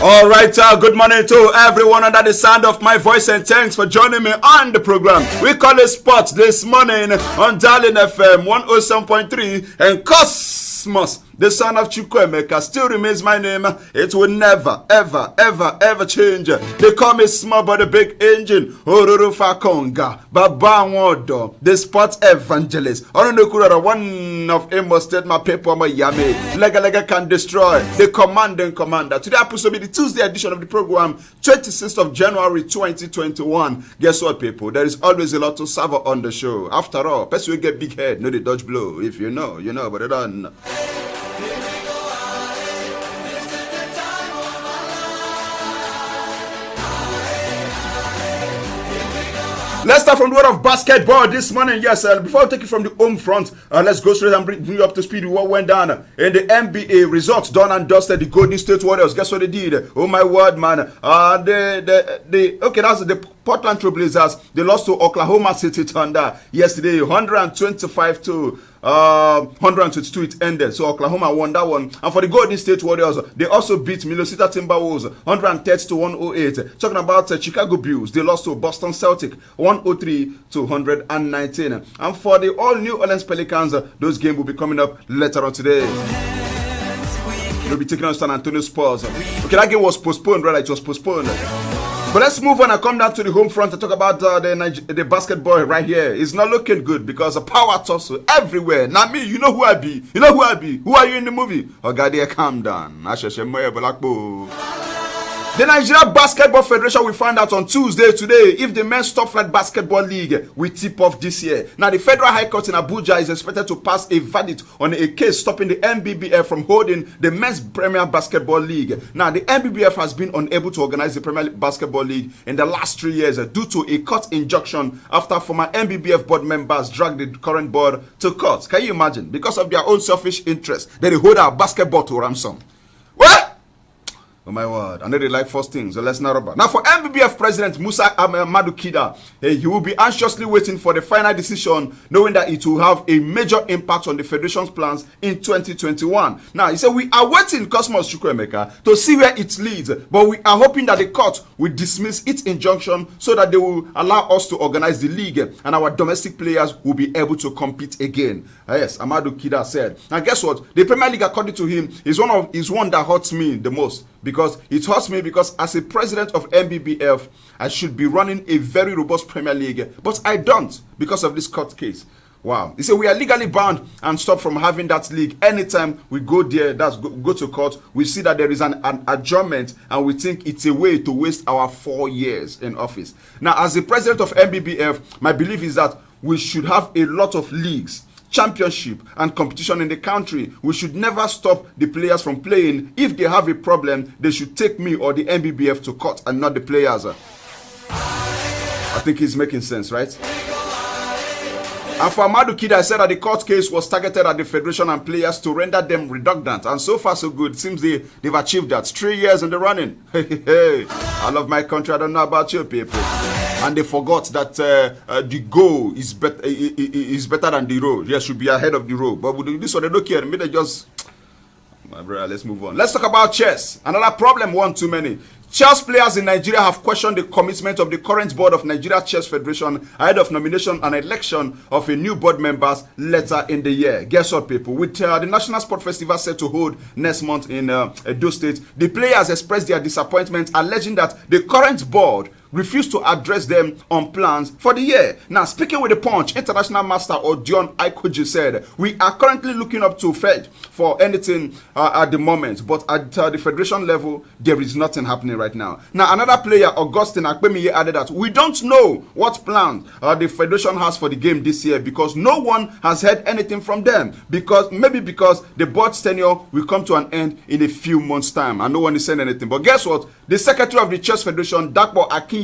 All right, good morning to everyone under the sound of my voice, and thanks for joining me on the program. We call it Sports this morning on Darling FM 107.3 and Cosmos. The son of Chukwuemeka still remains my name. It will never, ever, ever, ever change. They call me small but a big engine. Ororo Fakonga, Baba Wodo, the sports evangelist. Oronokura, one of Imo State, my paper, my yame. Lega can destroy. The commanding commander. Today, I will be the Tuesday edition of the program, 26th of January 2021. Guess what, people? There is always a lot to savor on the show. After all, person will get big head, no the dodge blow. If you know, you know, but they don't. Let's start from the world of basketball this morning. Yes, before I take it from the home front, let's go straight and bring you up to speed with what went down in the NBA. Results done and dusted. The Golden State Warriors. Guess what they did? Oh my word, man! That's the Portland Trail Blazers. They lost to Oklahoma City Thunder yesterday, 125 to 122 it ended. So Oklahoma won that one. And for the Golden State Warriors, they also beat Minnesota Timberwolves 130 to 108. Talking about Chicago Bulls, they lost to Boston Celtics 103 to 119. And for the all New Orleans Pelicans, those games will be coming up later on today. They'll be taking on San Antonio Spurs. Okay, that game was postponed, right? It was postponed. But let's move on and come down to the home front and talk about the basketball right here. It's not looking good because the power tussle everywhere. Now me, you know who I be. You know who I be. Who are you in the movie? Oh God, there, calm down. The Nigeria Basketball Federation will find out on Tuesday today if the Men's Top Flight Basketball League will tip off this year. Now, the Federal High Court in Abuja is expected to pass a verdict on a case stopping the NBBF from holding the Men's Premier Basketball League. Now, the NBBF has been unable to organize the Premier Basketball League in the last 3 years due to a court injunction after former NBBF board members dragged the current board to court. Can you imagine? Because of their own selfish interests, they hold our basketball to ransom. What? Oh my word, I know they like first things, so let's not rubber. Now for MBBF President Musa Amadu Kida, he will be anxiously waiting for the final decision, knowing that it will have a major impact on the Federation's plans in 2021. Now, he said, we are waiting, Cosmos Chukwuemeka, to see where it leads, but we are hoping that the court will dismiss its injunction so that they will allow us to organize the league and our domestic players will be able to compete again. Yes, Amadu Kida said. Now guess what? The Premier League, according to him, is one that hurts me the most. Because it hurts me because as a president of MBBF, I should be running a very robust Premier League. But I don't because of this court case. Wow. He said we are legally bound and stop from having that league. Anytime we go there, go to court, we see that there is an adjournment and we think it's a way to waste our 4 years in office. Now, as the president of MBBF, my belief is that we should have a lot of leagues, championship and competition in the country. We should never stop the players from playing. If they have a problem, they should take me or the NBBF to court and not the players. I think he's making sense, right? And for Amadu Kida, I said that the court case was targeted at the federation and players to render them redundant. And so far, so good. It seems they've achieved that. 3 years in the running. I love my country. I don't know about you people. And they forgot that the goal is better than the road. Yes, should be ahead of the road. But with this one, they don't care. Maybe they just... My brother, let's move on. Let's talk about chess. Another problem, one too many. Chess players in Nigeria have questioned the commitment of the current board of Nigeria Chess Federation ahead of nomination and election of a new board members later in the year. Guess what, people? With the National Sport Festival set to hold next month in Edo State, the players expressed their disappointment, alleging that the current board refused to address them on plans for the year. Now, speaking with the Punch, International Master Odion Aikoji said, we are currently looking up to Fed for anything at the moment, but at the federation level, there is nothing happening right now. Now, another player, Augustine Akpemiye, added that we don't know what plans the federation has for the game this year because no one has heard anything from them. Maybe because the board's tenure will come to an end in a few months' time and no one is saying anything. But guess what? The secretary of the Chess Federation, Dakpo Akinyele,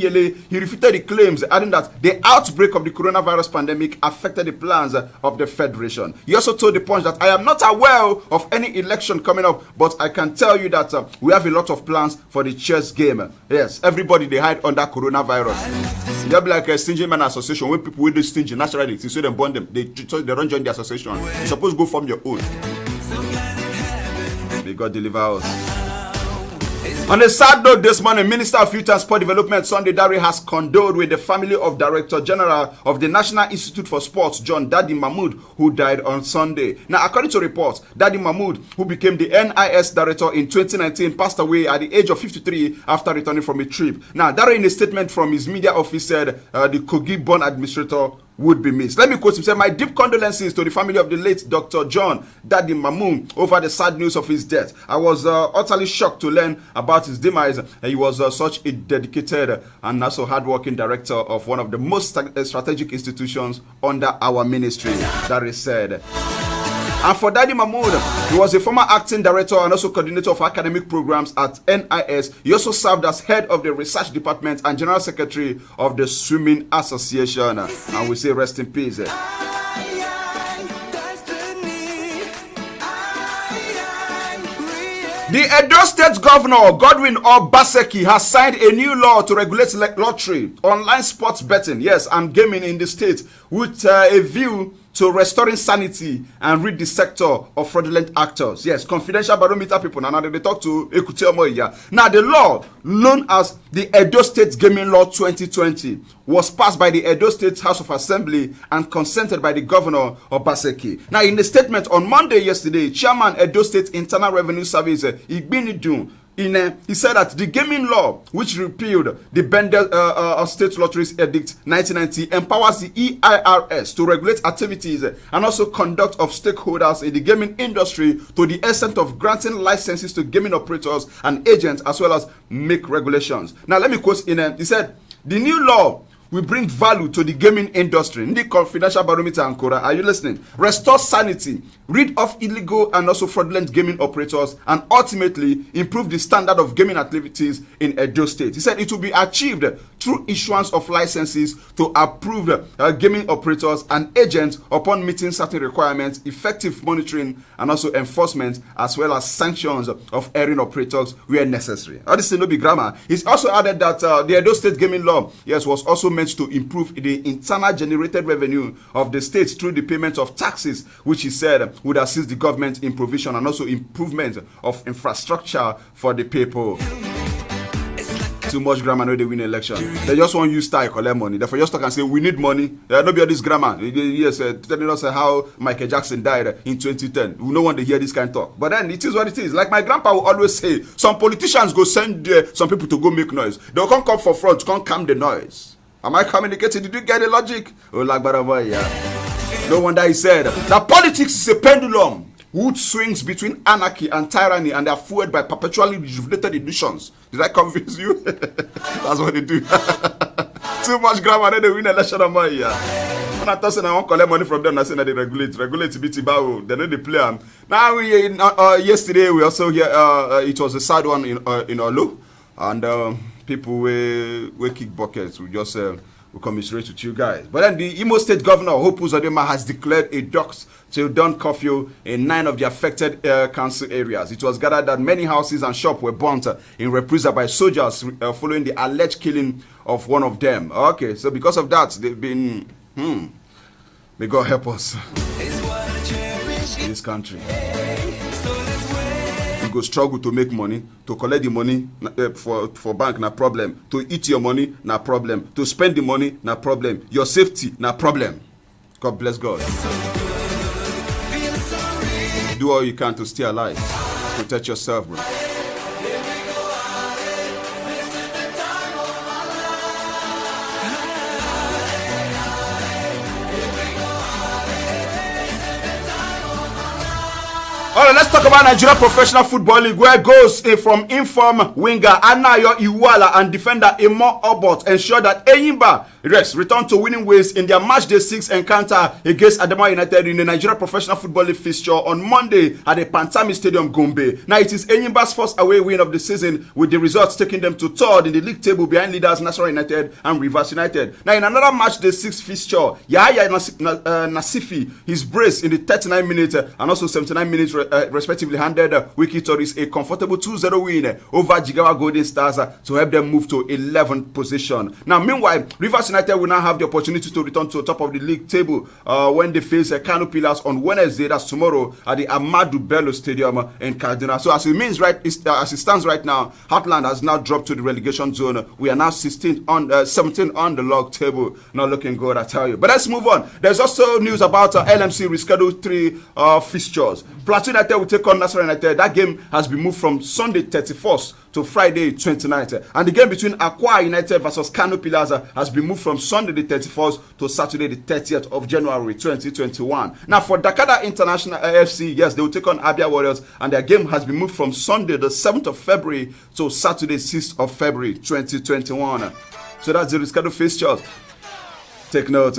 he refuted the claims, adding that the outbreak of the coronavirus pandemic affected the plans of the federation. He also told the Punch that I am not aware of any election coming up, but I can tell you that we have a lot of plans for the chess game. Yes, everybody they hide under coronavirus. They'll be like a stingy man association when people will do stingy naturally. So they burn them, they don't join the association. You're supposed to go from your own. May God deliver us. On a sad note this morning, Minister of Youth and Sport Development Sunday Dare has condoled with the family of Director General of the National Institute for Sports, John Dadi Mahmood, who died on Sunday. Now, according to reports, Dadi Mahmood, who became the NIS Director in 2019, passed away at the age of 53 after returning from a trip. Now, Dare, in a statement from his media office, said the Kogi-born administrator would be missed. Let me quote him. Say, my deep condolences to the family of the late Dr. John Dadi Mahmood over the sad news of his death. I was utterly shocked to learn about his demise. He was such a dedicated and also hardworking director of one of the most strategic institutions under our ministry. That is said. And for Dadi Mahmood, he was a former acting director and also coordinator of academic programs at NIS. He also served as head of the research department and general secretary of the Swimming Association. And we say rest in peace. The Edo State Governor Godwin Obaseki has signed a new law to regulate lottery, online sports betting, yes, and gaming in the state with a view to restoring sanity and rid the sector of fraudulent actors. Yes, confidential barometer people. Now they talk to Ekute Omoya. Now the law, known as the Edo State Gaming Law 2020, was passed by the Edo State House of Assembly and consented by the Governor Obaseki. Now, in a statement on Monday yesterday, Chairman Edo State Internal Revenue Service Igbinidun, he said that the gaming law, which repealed the Bendel State Lotteries Edict 1990, empowers the EIRS to regulate activities and also conduct of stakeholders in the gaming industry to the extent of granting licenses to gaming operators and agents, as well as make regulations. Now, let me quote he said, the new law will bring value to the gaming industry. In the confidential barometer and Kora, are you listening? Restore sanity, rid of illegal and also fraudulent gaming operators, and ultimately improve the standard of gaming activities in Edo State. He said it will be achieved through issuance of licenses to approved gaming operators and agents upon meeting certain requirements, effective monitoring and also enforcement, as well as sanctions of erring operators where necessary. All this is no big grammar. He's also added that the Edo State Gaming Law, yes, was also meant to improve the internal generated revenue of the state through the payment of taxes, which he said would assist the government in provision and also improvement of infrastructure for the people. Too much grammar, no, they win election. They just want you style collect money. Therefore, just talk and say we need money. Nobody all this grammar. Yes, telling us how Michael Jackson died in 2010. We no want to hear this kind of talk. But then it is what it is. Like my grandpa will always say, some politicians go send some people to go make noise. They'll come for front, come calm the noise. Am I communicating? Did you get the logic? Oh, like boy, yeah. No wonder he said that politics is a pendulum which swings between anarchy and tyranny, and they are fueled by perpetually rejuvenated illusions. Did I confuse you? That's what they do. Too much grammar, then they win election on my year. When I thought I want to collect money from them, I said that they regulate BT Bao. They know they play. Now, yesterday we also hear it was a sad one in Olu, and people will kick buckets. We just we commiserate with you guys. But then the Imo State Governor, Hope Uzodinma, has declared a dusk till dawn curfew in 9 of the affected council areas. It was gathered that many houses and shops were burnt in reprisal by soldiers following the alleged killing of one of them. Okay, so because of that, they've been, may God help us in this country. You go struggle to make money, to collect the money for bank, na problem. To eat your money, na problem. To spend the money, na problem. Your safety, na problem. God bless God. Do all you can to stay alive. Protect yourself, bro. All right, let's talk about Nigeria Professional Football League, where goals from inform winger Anayo Iwala and defender Imo Obot ensure that Enyimba return to winning ways in their match day 6 encounter against Adamawa United in the Nigeria Professional Football League fixture on Monday at the Pantami Stadium, Gombe. Now, it is Enyimba's first away win of the season, with the results taking them to third in the league table behind leaders Nasarawa United and Rivers United. Now, in another match day 6 fixture, Yahya Nasifi, his brace in the 39 minutes and also 79 minutes respectively handed Wiki Tourists a comfortable 2-0 win over Jigawa Golden Stars to help them move to 11th position. Now, meanwhile, Rivers United will now have the opportunity to return to the top of the league table when they face Kano Pillars on Wednesday, that's tomorrow, at the Amadou Bello Stadium in Kaduna. So as it stands right now, Heartland has now dropped to the relegation zone. We are now 17 on the log table. Not looking good, I tell you. But let's move on. There's also news about LMC rescheduled 3 fixtures. Plateau United will take on Nasarawa United. That game has been moved from Sunday 31st to Friday 29th. And the game between Akwa United versus Kano Pillars has been moved from Sunday the 31st to Saturday the 30th of January 2021. Now for Dakada International AFC, yes, they will take on Abia Warriors, and their game has been moved from Sunday the 7th of February to Saturday 6th of February 2021. So that's the rescheduled fixtures. Take note.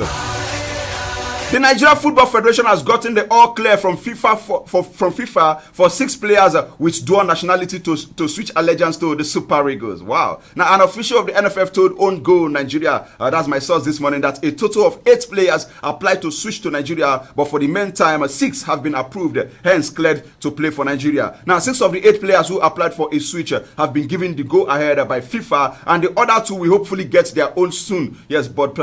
The Nigeria Football Federation has gotten the all clear from FIFA for 6 players with dual nationality to switch allegiance to the Super Eagles. Wow. Now, an official of the NFF told Own Goal Nigeria, that's my source this morning, that a total of 8 players applied to switch to Nigeria, but for the meantime, 6 have been approved, hence cleared to play for Nigeria. Now, 6 of the 8 players who applied for a switch have been given the go-ahead by FIFA, and the other 2 will hopefully get their own soon. Yes, but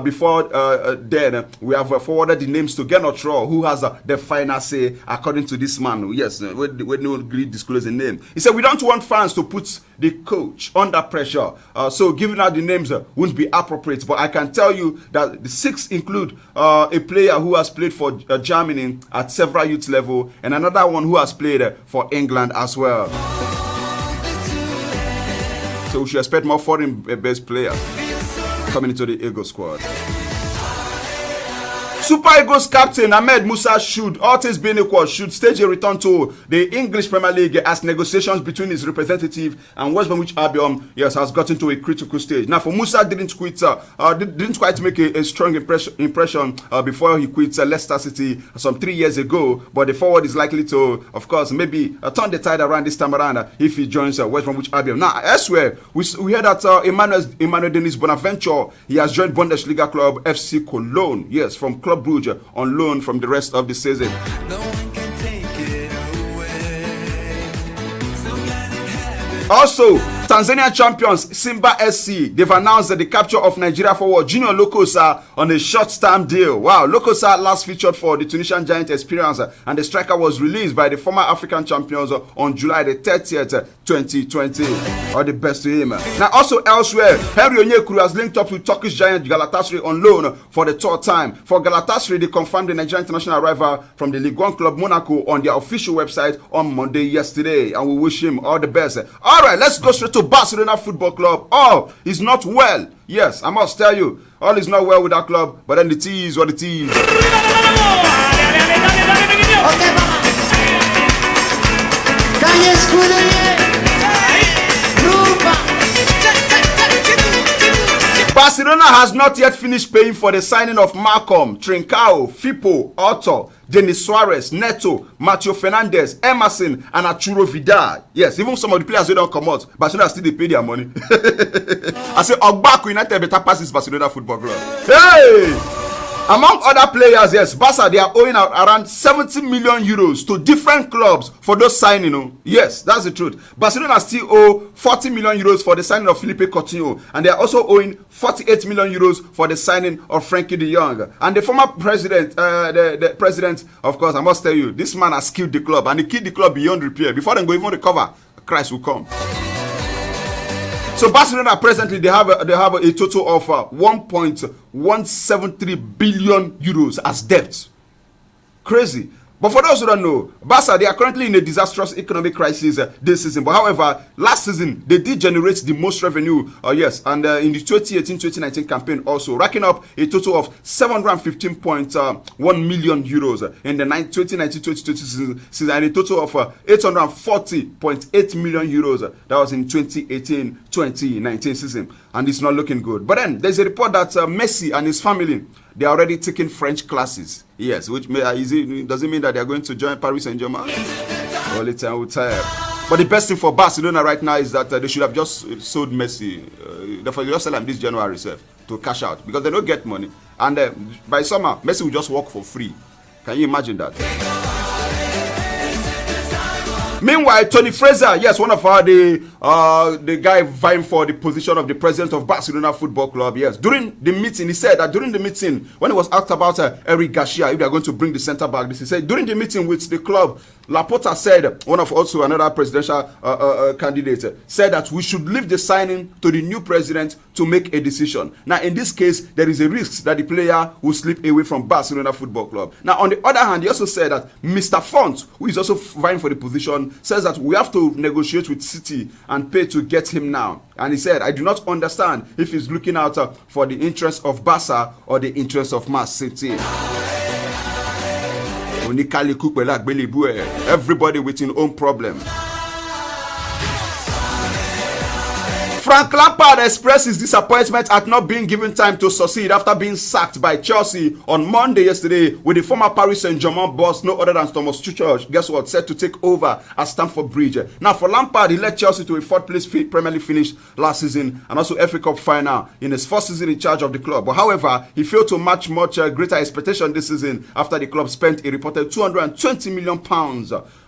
before then, we have forwarded the names to Gernot Raw, who has the final say, according to this man. Yes, we don't really disclose the name. He said, we don't want fans to put the coach under pressure. So giving out the names wouldn't be appropriate. But I can tell you that the 6 include a player who has played for Germany at several youth level, and another one who has played for England as well. So we should expect more foreign-based players coming into the Eagle squad. Super Eagles captain Ahmed Musa should, all things being equal, should stage a return to the English Premier League as negotiations between his representative and West Bromwich Albion, yes, has gotten to a critical stage. Now, for Musa, didn't quite make a strong impression before he quit Leicester City some 3 years ago, but the forward is likely to, of course, maybe turn the tide around this time around if he joins West Bromwich Albion. Now, elsewhere, we heard that Emmanuel Denis Bonaventure, he has joined Bundesliga club FC Cologne, yes, from Club Brugge on loan from the rest of the season. Also, Tanzania champions Simba SC, they've announced the capture of Nigeria forward Junior Lokosa on a short-term deal. Wow, Lokosa last featured for the Tunisian Giant Experience, and the striker was released by the former African champions on July the 30th, 2020. All the best to him. Now, also elsewhere, Henry Onyekuru has linked up with Turkish giant Galatasaray on loan for the 3rd time. For Galatasaray, they confirmed the Nigerian international arrival from the Ligue 1 club Monaco on their official website on Monday yesterday, and we wish him all the best. All right, let's go straight to Barcelona Football Club. All is not well. Yes, I must tell you, all is not well with that club, but then the tea is what it is. Barcelona has not yet finished paying for the signing of Malcolm, Trincao, Fipo, Otto, Denis Suarez, Neto, Mateo Fernandez, Emerson, and Arturo Vidal. Yes, even some of the players who don't come out, Barcelona still they pay their money. I say, Ogbako United better pass this Barcelona Football Club. Hey! Among other players, yes, Barca, they are owing out around 70 million euros to different clubs for those signing. Yes, that's the truth. Barcelona still owe 40 million euros for the signing of Felipe Coutinho, and they are also owing 48 million euros for the signing of Frankie de Jong. And the former president, the president, of course, I must tell you, this man has killed the club, and he killed the club beyond repair. Before they go even recover, Christ will come. So Barcelona presently they have a total of 1.173 billion euros as debt. Crazy. But for those who don't know, Barca, they are currently in a disastrous economic crisis this season. But however, last season, they did generate the most revenue, yes, and in the 2018-2019 campaign also, racking up a total of 715.1 million euros in the 2019-2020 season, and a total of 840.8 million euros. That was in 2018-2019 season, and it's not looking good. But then, there's a report that Messi and his family, they are already taking French classes. Yes, which does it mean that they are going to join Paris Saint-Germain? Only time will tell. But the best thing for Barcelona right now is that they should have just sold Messi. Therefore, they just sell him this January to cash out because they don't get money. And by summer, Messi will just work for free. Can you imagine that? Meanwhile, Tony Fraser, yes, one of the guy vying for the position of the president of Barcelona Football Club, yes, during the meeting, he said that during the meeting, when he was asked about Eric Garcia, if they are going to bring the centre back, he said during the meeting with the club, Laporta said, one of also another presidential candidate, said that we should leave the signing to the new president to make a decision. Now, in this case, there is a risk that the player will slip away from Barcelona Football Club. Now, on the other hand, he also said that Mr. Font, who is also vying for the position, says that we have to negotiate with City and pay to get him now. And he said, I do not understand if he's looking out for the interest of Barca or the interest of Man City. Everybody with his own problem. Frank Lampard expressed his disappointment at not being given time to succeed after being sacked by Chelsea on Monday yesterday, with the former Paris Saint-Germain boss, no other than Thomas Tuchel, guess what, set to take over at Stamford Bridge. Now, for Lampard, he led Chelsea to a fourth-place Premier League finish last season and also FA Cup final in his first season in charge of the club. But however, he failed to match much greater expectation this season after the club spent a reported £220 million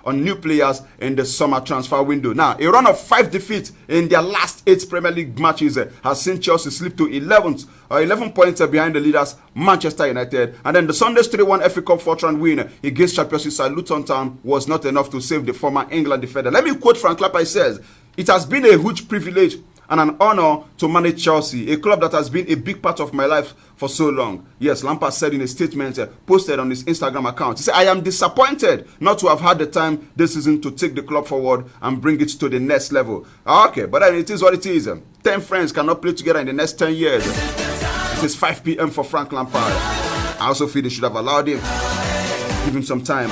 on new players in the summer transfer window. Now, a run of 5 defeats in their last 8 Premier League matches has seen Chelsea slip to 11 points behind the leaders, Manchester United. And then the Sunday's 3-1 FA Cup fourth-round win against Championship side Luton Town was not enough to save the former England defender. Let me quote Frank Lampard. He says, "It has been a huge privilege and an honor to manage Chelsea, a club that has been a big part of my life for so long." Yes, Lampard said in a statement posted on his Instagram account. He said, "I am disappointed not to have had the time this season to take the club forward and bring it to the next level." Okay, but then it is what it is. 10 friends cannot play together in the next 10 years. It is 5 p.m. for Frank Lampard. I also feel they should have allowed him, give him some time.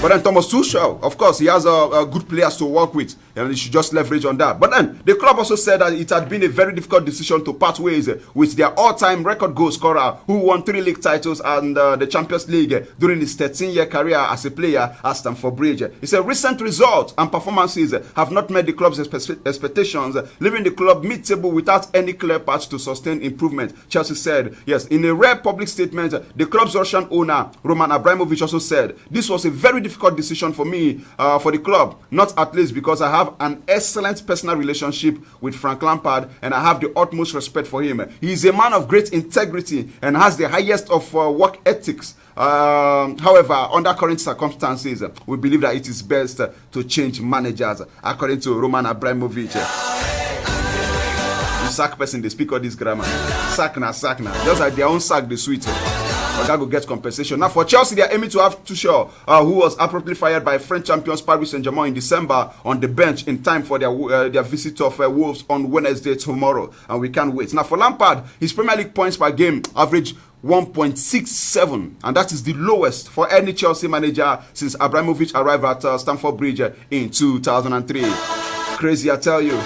But then Thomas Tuchel, of course, he has good players to work with, and he should just leverage on that. But then the club also said that it had been a very difficult decision to part ways with their all-time record goal scorer, who won 3 league titles and the Champions League during his 13-year career as a player at Stamford Bridge. He said recent results and performances have not met the club's expectations, leaving the club mid-table without any clear path to sustain improvement. Chelsea said, yes, in a rare public statement, the club's Russian owner, Roman Abramovich, also said, "This was a very difficult decision for me, for the club, not at least because I have an excellent personal relationship with Frank Lampard and I have the utmost respect for him. He is a man of great integrity and has the highest of work ethics. However, under current circumstances, we believe that it is best to change managers," according to Roman Abramovich. You sack person, they speak all this grammar. Sack na. Just like their own sack, the sweet. But that will get compensation. Now, for Chelsea, they are aiming to have Tuchel, who was abruptly fired by French champions Paris Saint-Germain in December, on the bench in time for their visit of Wolves on Wednesday tomorrow. And we can't wait. Now, for Lampard, his Premier League points per game average 1.67, and that is the lowest for any Chelsea manager since Abramovich arrived at Stamford Bridge in 2003. Crazy, I tell you.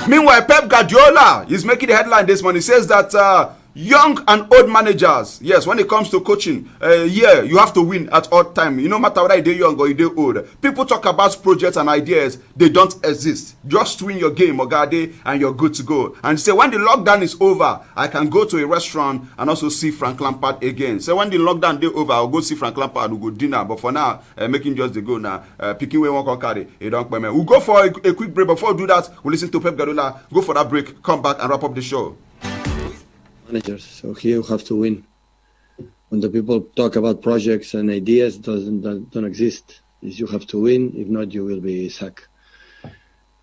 Meanwhile, Pep Guardiola is making the headline this morning. He says that young and old managers, yes, when it comes to coaching, you have to win at all time. No matter whether you're young or you're old. People talk about projects and ideas, they don't exist. Just win your game, Ogade, and you're good to go. And say when the lockdown is over, I can go to a restaurant and also see Frank Lampard again. So when the lockdown is over, I'll go see Frank Lampard, we'll go dinner. But for now, making just the go now, picking way one can carry. We'll go for a quick break. Before we do that, we'll listen to Pep Guardiola. Go for that break, come back and wrap up the show. Managers, so here you have to win. When the people talk about projects and ideas, don't exist. Is you have to win. If not, you will be sacked.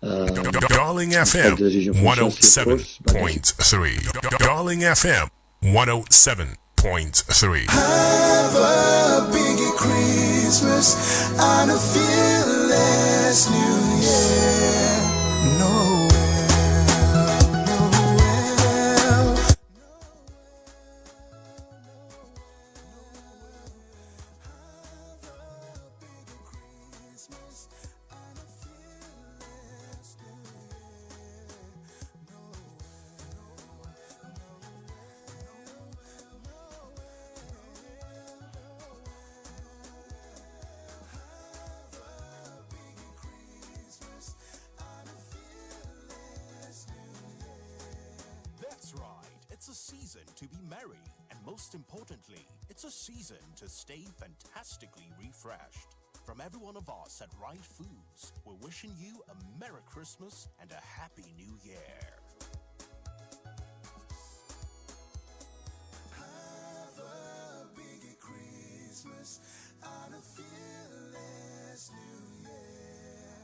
Darling FM 107.3. Darling FM 107.3. Have a big Christmas and a fearless New Year. It's a season to be merry, and most importantly, it's a season to stay fantastically refreshed. From every one of us at Right Foods, we're wishing you a Merry Christmas and a Happy New Year. Have a big Christmas and a fearless New Year.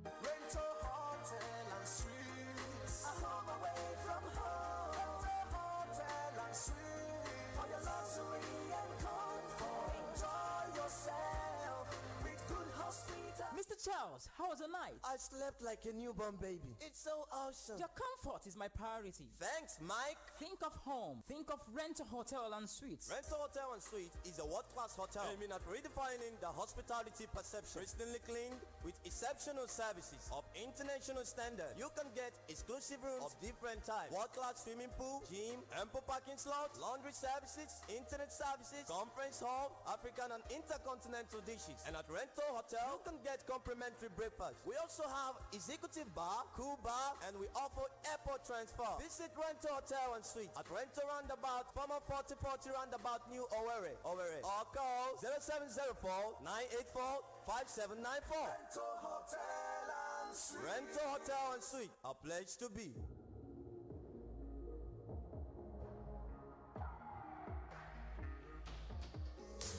Rental hotel and suites, a home away from home. Rental hotel and suites, for your luxury and comfort. Enjoy yourself with good hospitality. Mr. Charles, how was your night? I slept like a newborn baby. It's so awesome. Your comfort is my priority. Thanks, Mike. Think of home. Think of Rent a Hotel and Suites. Rental Hotel and Suite is a world-class hotel aiming at redefining the hospitality perception. Pristinely clean with exceptional services of international standard. You can get exclusive rooms of different types. World-class swimming pool, gym, ample parking slots, laundry services, internet services, conference hall, African and intercontinental dishes. And at Rental Hotel, you can get complimentary breakfast. We also have executive bar, cool bar, and we offer airport transfer. Visit Rental Hotel and Suite at Rental Roundabout, former 4040 Roundabout, New Owerri. Or call 0704 984 5794. Rental hotel and suites. Rental Hotel and Suite, a place to be.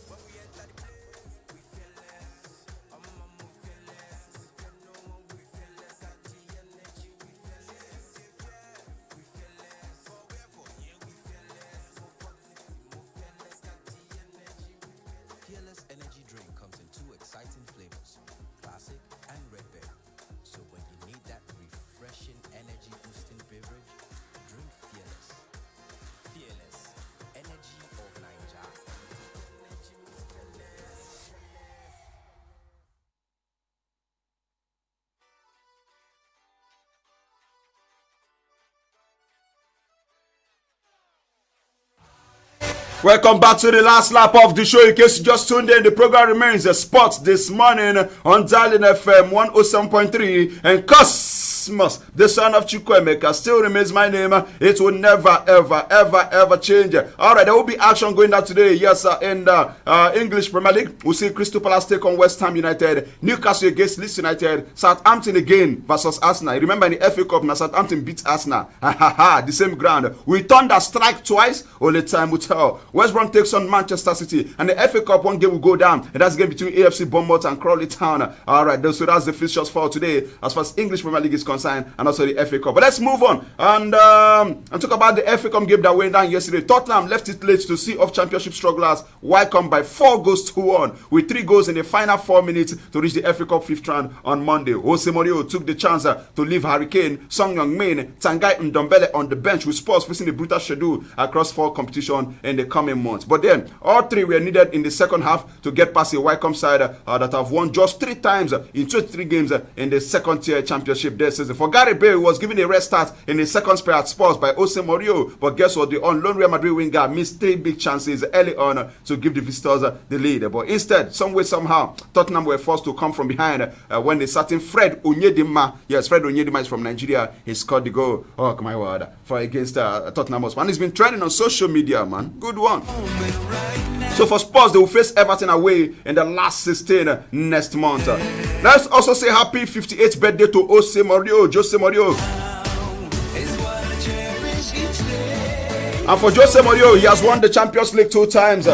When we enter the place, we feel less. We feel less. We feel no one, we feel less. Got the energy, we feel less. We feel less. For yeah, we feel less. Move for city, move feel less. Got the energy, we feel less. Fearless energy drink comes in two exciting flavors, classic and red berry. So when you need that refreshing energy boosting beverage, drink Fearless. Fearless, energy of Nigeria. Energy, we feel less. Welcome back to the last lap of the show. In case you just tuned in, the program remains a spot this morning on Darling FM 107.3 and Cosmos, the son of Chukwuemeka, still remains my name. It will never, ever change. All right, there will be action going down today. Yes, in the English Premier League, we'll see Crystal Palace take on West Ham United, Newcastle against Leeds United, Southampton again versus Arsenal. Remember in the FA Cup, now Southampton beat Arsenal. The same ground. We thunder strike twice. Only time will tell. West Brom takes on Manchester City, and the FA Cup one game will go down, and that's the game between AFC Bournemouth and Crawley Town. All right, so that's the fixtures for today as far as English Premier League is concerned, and also the FA Cup. But let's move on and talk about the FA Cup game that went down yesterday. Tottenham left it late to see off Championship strugglers Wycombe by 4 goals to 1, with 3 goals in the final 4 minutes to reach the FA Cup 5th round on Monday. Jose Mourinho took the chance to leave Harry Kane, Son Heung-min, Tanguy Ndombele on the bench, with Spurs facing the brutal schedule across 4 competitions in the coming months. But then all 3 were needed in the second half to get past a Wycombe side that have won just 3 times in 23 games in the second tier championship this season. For Gary Bale, was given a rest start in the second spell at Spurs by Jose Mourinho, but guess what? The unknown Real Madrid winger missed 3 big chances early on to give the visitors the lead. But instead, some way somehow, Tottenham were forced to come from behind when the certain Fred Onyedinma, yes, Fred Onyedinma is from Nigeria, he scored the goal. Oh my word, for against Tottenham Hotspur. And he's been trending on social media, man. Good one. So for Spurs, they will face Everton away in the last 16 next month. Let's also say happy 58th birthday to Jose Mourinho. And for Jose Mourinho, he has won the Champions League 2 times,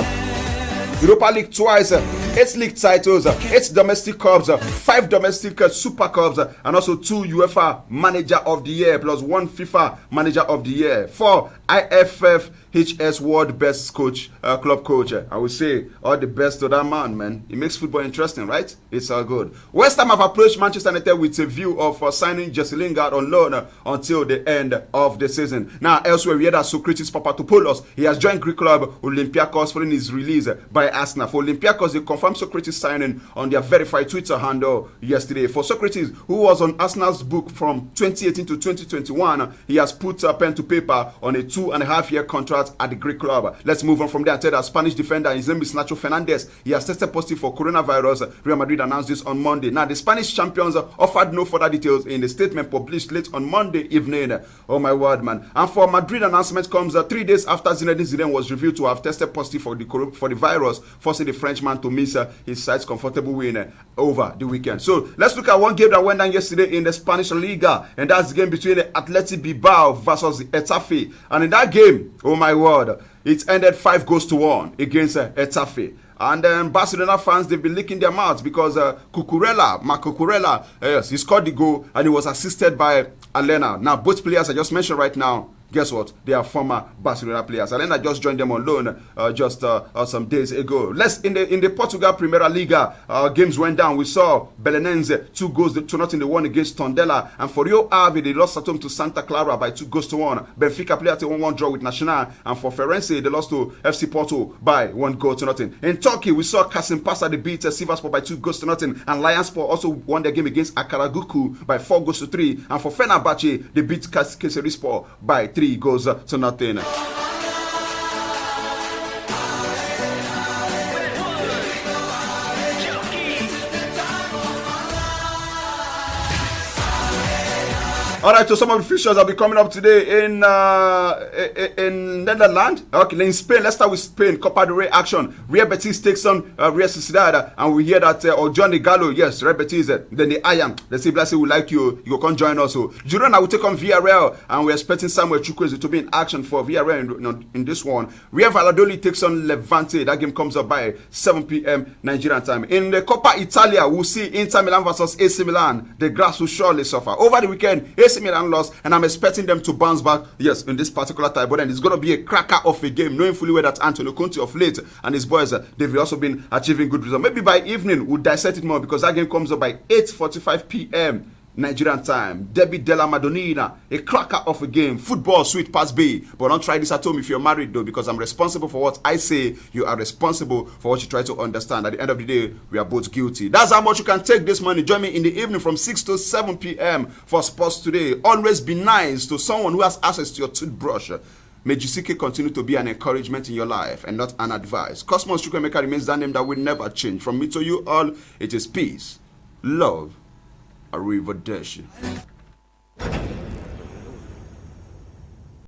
Europa League twice, 8 league titles, 8 domestic cups, 5 domestic super cups, and also 2 UEFA Manager of the Year plus 1 FIFA Manager of the Year, 4 IFFHS World Best Coach, Club Coach. I would say all the best to that man. He makes football interesting, right? It's all good. West Ham have approached Manchester United with a view of signing Jesse Lingard on loan until the end of the season. Now, elsewhere, we heard that Socrates Papadopoulos, he has joined Greek club Olympiacos following his release by Arsenal. For Olympiacos, they confirmed Socrates signing on their verified Twitter handle yesterday. For Socrates, who was on Arsenal's book from 2018 to 2021, he has put pen to paper on a 2.5-year contract at the Greek club. Let's move on from there and tell that Spanish defender, his name is Nacho Fernandez. He has tested positive for coronavirus. Real Madrid announced this on Monday. Now, the Spanish champions offered no further details in the statement published late on Monday evening. Oh my word, man. And for Madrid, announcement comes 3 days after Zinedine Zidane was revealed to have tested positive for the virus, forcing the Frenchman to miss his side's comfortable win over the weekend. So let's look at one game that went down yesterday in the Spanish Liga, and that's the game between Athletic Bilbao versus Getafe. And in that game, oh my word, it ended 5-1 against Getafe. And then Barcelona fans, they've been licking their mouths because Marc Cucurella, yes, he scored the goal and he was assisted by Alena. Now, both players I just mentioned right now, guess what? They are former Barcelona players. Alena just joined them on loan just some days ago. In the Portugal Primeira Liga, games went down. We saw Belenenses 2-0 they won against Tondela, and for Rio Ave they lost at home to Santa Clara by 2-1. Benfica played at a 1-1 draw with Nacional, and for Ferenc they lost to FC Porto by 1-0. In Turkey, we saw Kasımpaşa they beat Sivasspor by 2-0, and Lionsspor also won their game against Akaraguku by 4-3. And for Fenerbahce, they beat Kayserispor by 3-0. All right, so some of the fixtures will be coming up today in Netherlands. Okay, in Spain, let's start with Spain. Copa del Rey action. Real Betis takes on Real Sociedad, and we hear that Johnny Gallo, yes, Real Betis, then the Iron. Let's see, Blessy will like you. You can join us. So Girona will take on Villarreal, and we're expecting Samuel Chukwuemeka to be in action for Villarreal in this one. Real Valladolid takes on Levante. That game comes up by 7 p.m. Nigerian time. In the Coppa Italia, we'll see Inter Milan versus AC Milan. The grass will surely suffer. Over the weekend, AC Milan lost, and I'm expecting them to bounce back, yes, in this particular time. But then it's going to be a cracker of a game, knowing fully well that Antonio Conte of late and his boys, they've also been achieving good results. Maybe by evening, we'll dissect it more because that game comes up by 8:45 p.m. Nigerian time. Derby della Madonnina, a cracker of a game. Football, sweet pass B. But don't try this at home if you're married, though, because I'm responsible for what I say. You are responsible for what you try to understand. At the end of the day, we are both guilty. That's how much you can take this money. Join me in the evening from 6 to 7 p.m. for Sports Today. Always be nice to someone who has access to your toothbrush. May GCK continue to be an encouragement in your life and not an advice. Cosmos Chukwuemeka remains that name that will never change. From me to you all, it is peace, love, arrivederci.